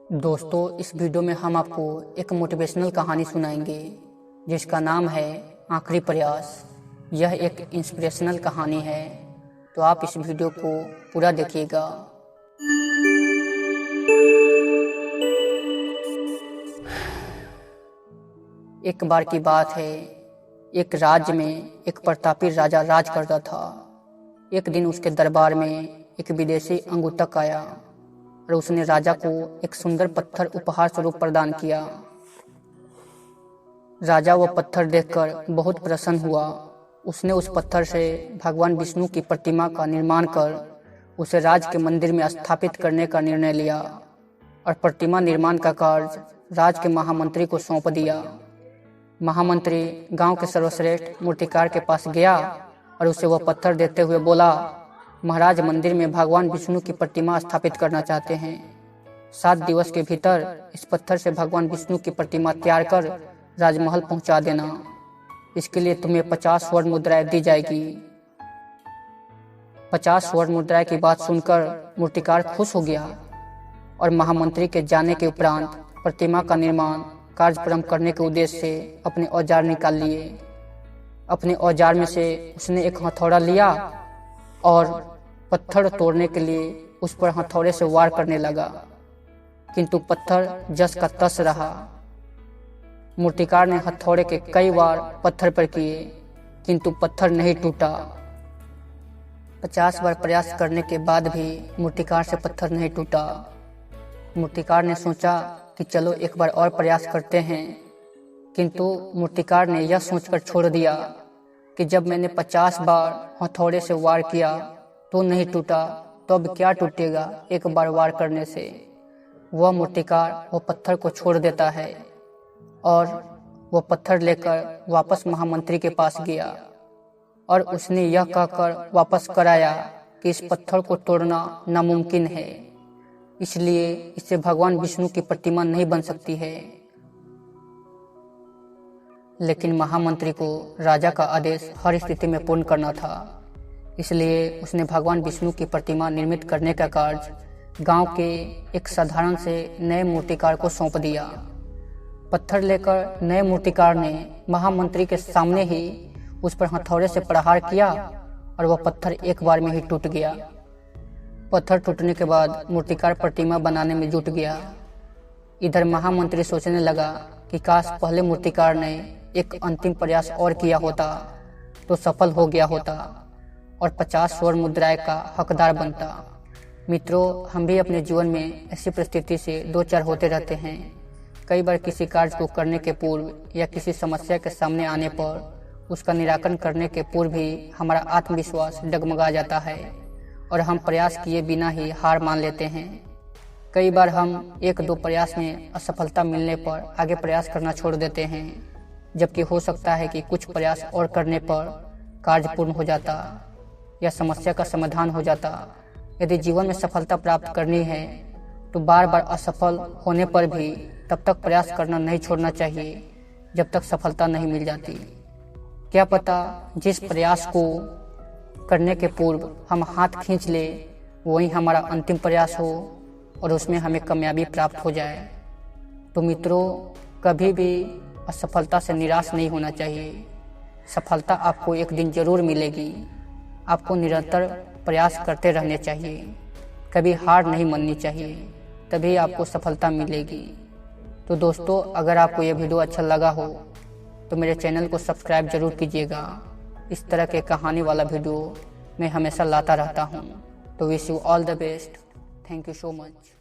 दोस्तों, इस वीडियो में हम आपको एक मोटिवेशनल कहानी सुनाएंगे जिसका नाम है आखिरी प्रयास। यह एक इंस्पिरेशनल कहानी है, तो आप इस वीडियो को पूरा देखिएगा। एक बार की बात है, एक राज्य में एक प्रतापी राजा राज करता था। एक दिन उसके दरबार में एक विदेशी अंगूठक आया और उसने राजा को एक सुंदर पत्थर उपहार स्वरूप प्रदान किया। राजा वह पत्थर देखकर बहुत प्रसन्न हुआ। उसने उस पत्थर से भगवान विष्णु की प्रतिमा का निर्माण कर उसे राज के मंदिर में स्थापित करने का निर्णय लिया और प्रतिमा निर्माण का कार्य राज के महामंत्री को सौंप दिया। महामंत्री गांव के सर्वश्रेष्ठ मूर्तिकार के पास गया और उसे वह पत्थर देते हुए बोला, महाराज मंदिर में भगवान विष्णु की प्रतिमा स्थापित करना चाहते हैं। 7 दिवस के भीतर इस पत्थर से भगवान विष्णु की प्रतिमा तैयार कर राजमहल पहुंचा देना। इसके लिए तुम्हें 50 स्वर्ण मुद्राएं दी जाएगी। 50 स्वर्ण मुद्राएं की बात सुनकर मूर्तिकार खुश हो गया और महामंत्री के जाने के उपरांत प्रतिमा का निर्माण कार्य प्रारंभ करने के उद्देश्य से अपने औजार निकाल लिए। अपने औजार में से उसने एक हथौड़ा लिया और पत्थर तोड़ने के लिए उस पर हथौड़े से वार करने लगा, किंतु पत्थर जस का तस रहा। मूर्तिकार ने हथौड़े के कई वार पत्थर पर किए, किंतु पत्थर नहीं टूटा। 50 बार प्रयास करने के बाद भी मूर्तिकार से पत्थर नहीं टूटा। मूर्तिकार ने सोचा कि चलो एक बार और प्रयास करते हैं, किंतु मूर्तिकार ने यह सोचकर छोड़ दिया कि जब मैंने 50 बार हथौड़े से वार किया तो नहीं टूटा, तो अब क्या टूटेगा एक बार वार करने से। वह मूर्तिकार वह पत्थर को छोड़ देता है और वह पत्थर लेकर वापस महामंत्री के पास गया और उसने यह कहकर वापस कराया कि इस पत्थर को तोड़ना नामुमकिन है, इसलिए इससे भगवान विष्णु की प्रतिमा नहीं बन सकती है। लेकिन महामंत्री को राजा का आदेश हर स्थिति में पूर्ण करना था, इसलिए उसने भगवान विष्णु की प्रतिमा निर्मित करने का कार्य गांव के एक साधारण से नए मूर्तिकार को सौंप दिया। पत्थर लेकर नए मूर्तिकार ने महामंत्री के सामने ही उस पर हथौड़े से प्रहार किया और वह पत्थर एक बार में ही टूट गया। पत्थर टूटने के बाद मूर्तिकार प्रतिमा बनाने में जुट गया। इधर महामंत्री सोचने लगा कि काश पहले मूर्तिकार ने एक अंतिम प्रयास और किया होता तो सफल हो गया होता और 50 स्वर्ण मुद्राएं का हकदार बनता। मित्रों, हम भी अपने जीवन में ऐसी परिस्थिति से दो चार होते रहते हैं। कई बार किसी कार्य को करने के पूर्व या किसी समस्या के सामने आने पर उसका निराकरण करने के पूर्व भी हमारा आत्मविश्वास डगमगा जाता है और हम प्रयास किए बिना ही हार मान लेते हैं। कई बार हम 1-2 प्रयास में असफलता मिलने पर आगे प्रयास करना छोड़ देते हैं, जबकि हो सकता है कि कुछ प्रयास और करने पर कार्य पूर्ण हो जाता या समस्या का समाधान हो जाता। यदि जीवन में सफलता प्राप्त करनी है तो बार बार असफल होने पर भी तब तक प्रयास करना नहीं छोड़ना चाहिए जब तक सफलता नहीं मिल जाती। क्या पता जिस प्रयास को करने के पूर्व हम हाथ खींच ले वही हमारा अंतिम प्रयास हो और उसमें हमें कामयाबी प्राप्त हो जाए। तो मित्रों, कभी भी असफलता से निराश नहीं होना चाहिए। सफलता आपको एक दिन जरूर मिलेगी। आपको निरंतर प्रयास करते रहने चाहिए, कभी हार नहीं माननी चाहिए, तभी आपको सफलता मिलेगी। तो दोस्तों, अगर आपको यह वीडियो अच्छा लगा हो तो मेरे चैनल को सब्सक्राइब जरूर कीजिएगा। इस तरह के कहानी वाला वीडियो मैं हमेशा लाता रहता हूँ। तो wish you all the best. Thank you so much.